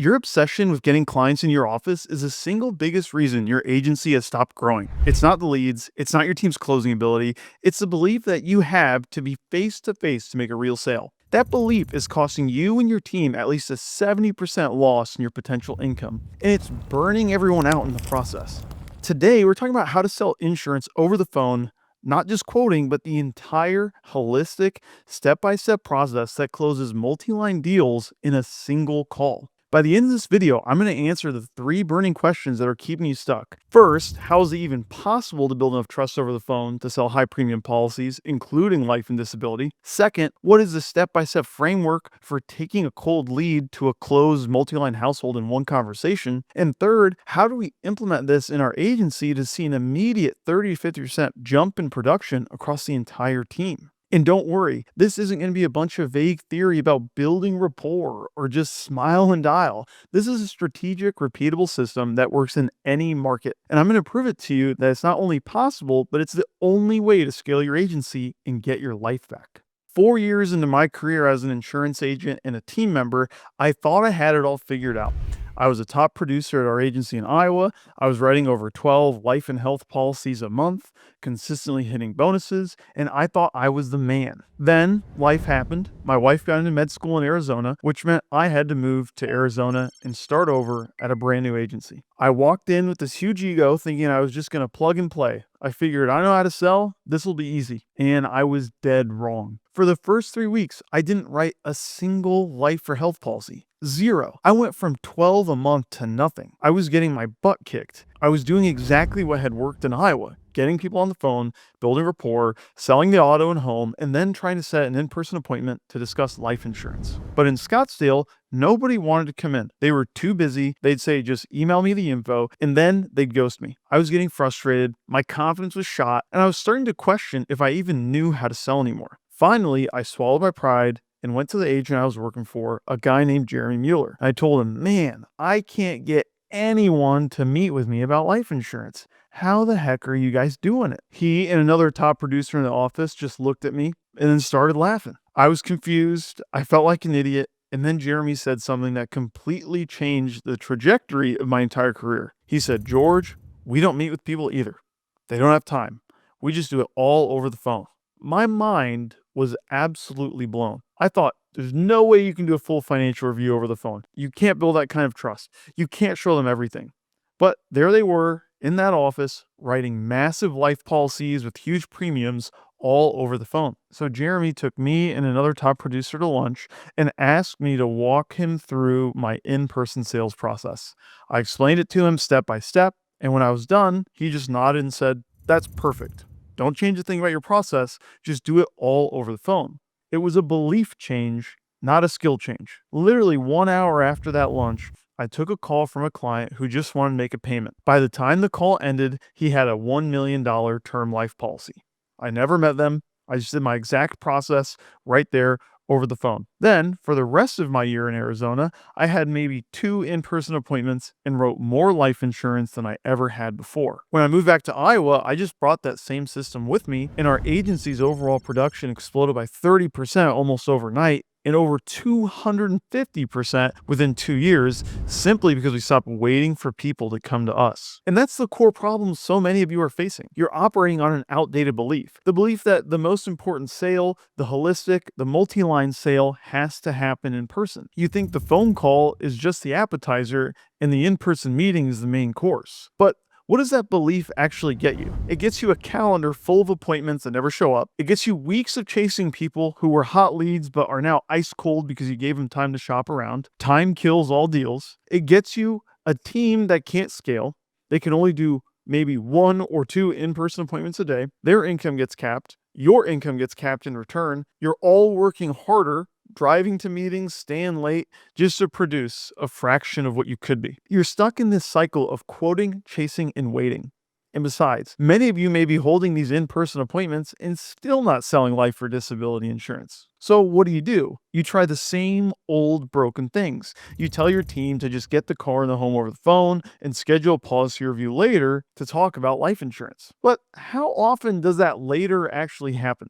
Your obsession with getting clients in your office is the single biggest reason your agency has stopped growing. It's not the leads, it's not your team's closing ability, it's the belief that you have to be face to face to make a real sale. That belief is costing you and your team at least a 70% loss in your potential income, and it's burning everyone out in the process. Today, we're talking about how to sell insurance over the phone, not just quoting, but the entire holistic, step by step process that closes multi line deals in a single call. By the end of this video, I'm going to answer the 3 burning questions that are keeping you stuck. First, how is it even possible to build enough trust over the phone to sell high premium policies, including life and disability? Second, what is the step-by-step framework for taking a cold lead to a closed multi-line household in one conversation? And third, how do we implement this in our agency to see an immediate 30 to 50% jump in production across the entire team? And don't worry, this isn't going to be a bunch of vague theory about building rapport or just smile and dial. This is a strategic, repeatable system that works in any market. And I'm going to prove it to you that it's not only possible, but it's the only way to scale your agency and get your life back. 4 years into my career as an insurance agent and a team member, I thought I had it all figured out. I was a top producer at our agency in Iowa. I was writing over 12 life and health policies a month, consistently hitting bonuses, and I thought I was the man. Then life happened. My wife got into med school in Arizona, which meant I had to move to Arizona and start over at a brand new agency. I walked in with this huge ego thinking I was just going to plug and play. I figured I know how to sell, this will be easy. And I was dead wrong. For the first 3 weeks, I didn't write a single life or health policy. 0. I went from 12 a month to nothing. I was getting my butt kicked. I was doing exactly what had worked in Iowa, getting people on the phone, building rapport, selling the auto and home, and then trying to set an in-person appointment to discuss life insurance. But in Scottsdale, nobody wanted to come in. They were too busy. They'd say, just email me the info, and then they'd ghost me. I was getting frustrated. My confidence was shot, and I was starting to question if I even knew how to sell anymore. Finally, I swallowed my pride and went to the agent I was working for, a guy named Jeremy Mueller. I told him, man, I can't get anyone to meet with me about life insurance. How the heck are you guys doing it? He and another top producer in the office just looked at me and then started laughing. I was confused. I felt like an idiot. And then Jeremy said something that completely changed the trajectory of my entire career. He said, George, we don't meet with people either. They don't have time. We just do it all over the phone. My mind was absolutely blown. I thought, there's no way you can do a full financial review over the phone. You can't build that kind of trust. You can't show them everything. But there they were in that office writing massive life policies with huge premiums all over the phone. So Jeremy took me and another top producer to lunch and asked me to walk him through my in-person sales process. I explained it to him step by step, and when I was done, he just nodded and said, that's perfect. Don't change a thing about your process, just do it all over the phone. It was a belief change, not a skill change. Literally 1 hour after that lunch, I took a call from a client who just wanted to make a payment. By the time the call ended, he had a $1 million term life policy. I never met them. I just did my exact process right there over the phone. Then, for the rest of my year in Arizona, I had maybe 2 in-person appointments and wrote more life insurance than I ever had before. When I moved back to Iowa, I just brought that same system with me, and our agency's overall production exploded by 30% almost overnight, and over 250% within 2 years, simply because we stopped waiting for people to come to us. And that's the core problem so many of you are facing. You're operating on an outdated belief. The belief that the most important sale, the holistic, the multi-line sale has to happen in person. You think the phone call is just the appetizer and the in-person meeting is the main course. But what does that belief actually get you? It gets you a calendar full of appointments that never show up. It gets you weeks of chasing people who were hot leads but are now ice cold because you gave them time to shop around. Time kills all deals. It gets you a team that can't scale. They can only do maybe 1 or 2 in-person appointments a day. Their income gets capped. Your income gets capped in return. You're all working harder, driving to meetings, staying late, just to produce a fraction of what you could be. You're stuck in this cycle of quoting, chasing, and waiting. And besides, many of you may be holding these in-person appointments and still not selling life or disability insurance. So what do? You try the same old broken things. You tell your team to just get the car and the home over the phone and schedule a policy review later to talk about life insurance. But how often does that later actually happen?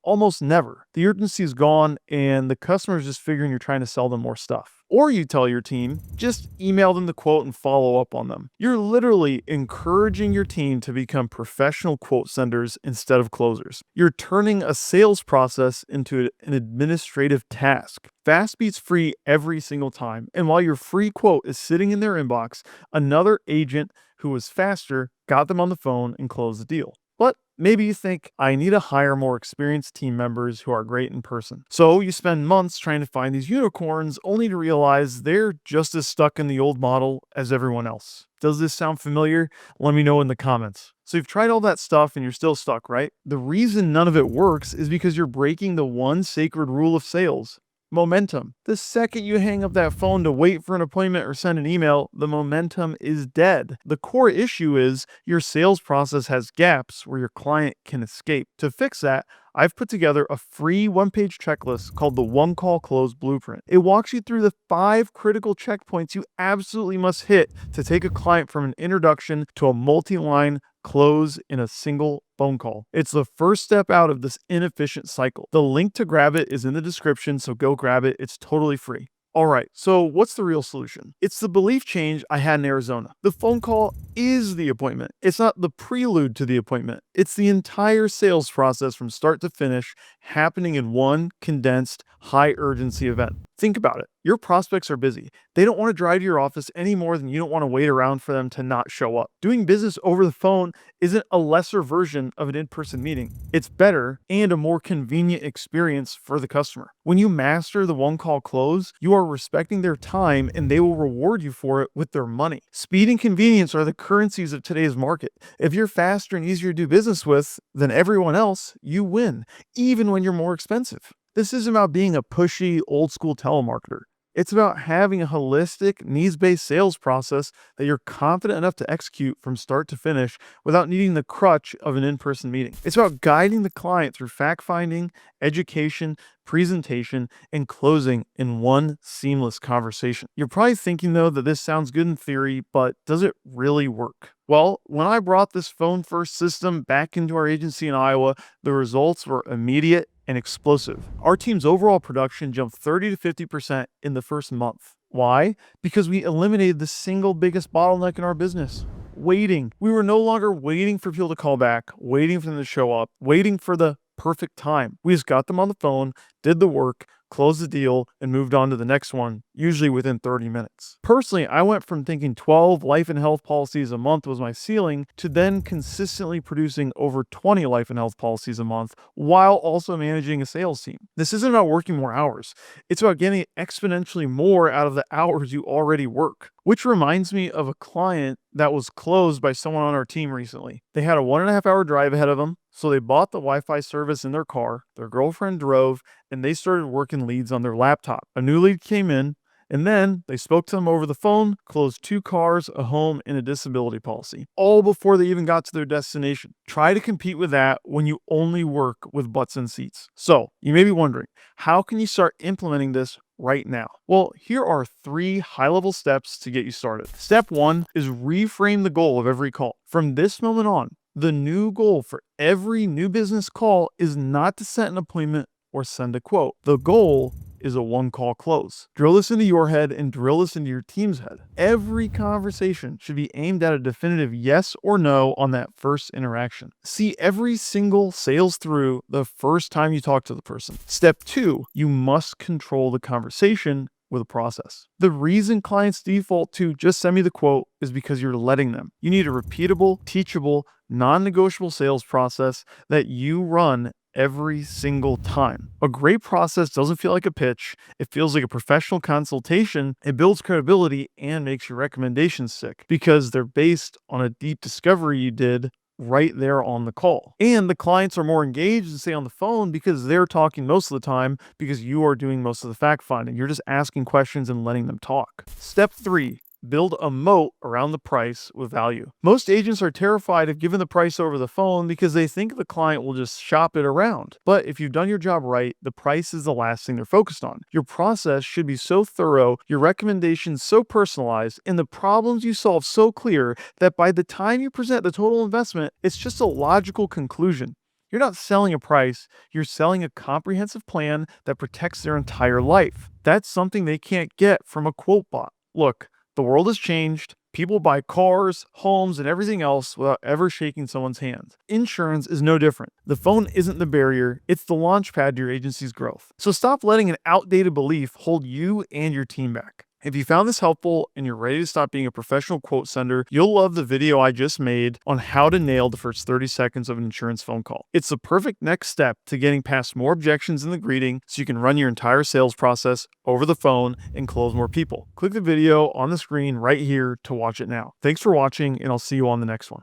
Almost never. The urgency is gone and the customer is just figuring you're trying to sell them more stuff. Or you tell your team, just email them the quote and follow up on them. You're literally encouraging your team to become professional quote senders instead of closers. You're turning a sales process into an administrative task. Fast beats free every single time. And while your free quote is sitting in their inbox, another agent who was faster got them on the phone and closed the deal. But maybe you think, I need to hire more experienced team members who are great in person. So you spend months trying to find these unicorns only to realize they're just as stuck in the old model as everyone else. Does this sound familiar? Let me know in the comments. So you've tried all that stuff and you're still stuck, right? The reason none of it works is because you're breaking the one sacred rule of sales: momentum. The second you hang up that phone to wait for an appointment or send an email, the momentum is dead. The core issue is your sales process has gaps where your client can escape. To fix that, I've put together a free one-page checklist called the One Call Close Blueprint. It walks you through the 5 critical checkpoints you absolutely must hit to take a client from an introduction to a multi-line close in a single phone call. It's the first step out of this inefficient cycle. The link to grab it is in the description, so go grab it. It's totally free. All right, so what's the real solution? It's the belief change I had in Arizona. The phone call is the appointment. It's not the prelude to the appointment. It's the entire sales process from start to finish happening in one condensed, high urgency event. Think about it. Your prospects are busy. They don't want to drive to your office any more than you don't want to wait around for them to not show up. Doing business over the phone isn't a lesser version of an in-person meeting. It's better and a more convenient experience for the customer. When you master the one call close, you are respecting their time and they will reward you for it with their money. Speed and convenience are the currencies of today's market. If you're faster and easier to do business with than everyone else, you win, even when you're more expensive. This isn't about being a pushy, old-school telemarketer. It's about having a holistic, needs-based sales process that you're confident enough to execute from start to finish without needing the crutch of an in-person meeting. It's about guiding the client through fact-finding, education, presentation, and closing in one seamless conversation. You're probably thinking, though, that this sounds good in theory, but does it really work? Well, when I brought this phone-first system back into our agency in Iowa, the results were immediate and explosive. Our team's overall production jumped 30 to 50% in the first month. Why? Because we eliminated the single biggest bottleneck in our business: waiting. We were no longer waiting for people to call back, waiting for them to show up, waiting for the perfect time. We just got them on the phone, did the work, closed the deal, and moved on to the next one, usually within 30 minutes. Personally, I went from thinking 12 life and health policies a month was my ceiling to then consistently producing over 20 life and health policies a month while also managing a sales team. This isn't about working more hours. It's about getting exponentially more out of the hours you already work. Which reminds me of a client that was closed by someone on our team recently. They had a 1.5 hour drive ahead of them, so they bought the Wi-Fi service in their car, their girlfriend drove, and they started working leads on their laptop. A new lead came in, and then they spoke to them over the phone, closed 2 cars, a home, and a disability policy, all before they even got to their destination. Try to compete with that when you only work with butts and seats. So you may be wondering, how can you start implementing this right now? Well, here are 3 high-level steps to get you started. Step 1 is reframe the goal of every call. From this moment on, the new goal for every new business call is not to set an appointment or send a quote. The goal is a one-call close. Drill this into your head and drill this into your team's head. Every conversation should be aimed at a definitive yes or no on that first interaction. See every single sales through the first time you talk to the person. Step 2, you must control the conversation with a process. The reason clients default to just send me the quote is because you're letting them. You need a repeatable, teachable, non-negotiable sales process that you run every single time. A great process doesn't feel like a pitch. It feels like a professional consultation. It builds credibility and makes your recommendations stick because they're based on a deep discovery you did right there on the call. And the clients are more engaged and stay on the phone because they're talking most of the time because you are doing most of the fact finding. You're just asking questions and letting them talk. Step 3, build a moat around the price with value. Most agents are terrified of giving the price over the phone because they think the client will just shop it around. But if you've done your job right, the price is the last thing they're focused on. Your process should be so thorough, your recommendations so personalized, and the problems you solve so clear that by the time you present the total investment, it's just a logical conclusion. You're not selling a price, you're selling a comprehensive plan that protects their entire life. That's something they can't get from a quote bot. Look, the world has changed. People buy cars, homes, and everything else without ever shaking someone's hand. Insurance is no different. The phone isn't the barrier, it's the launch pad to your agency's growth. So stop letting an outdated belief hold you and your team back. If you found this helpful and you're ready to stop being a professional quote sender, you'll love the video I just made on how to nail the first 30 seconds of an insurance phone call. It's the perfect next step to getting past more objections in the greeting so you can run your entire sales process over the phone and close more people. Click the video on the screen right here to watch it now. Thanks for watching, and I'll see you on the next one.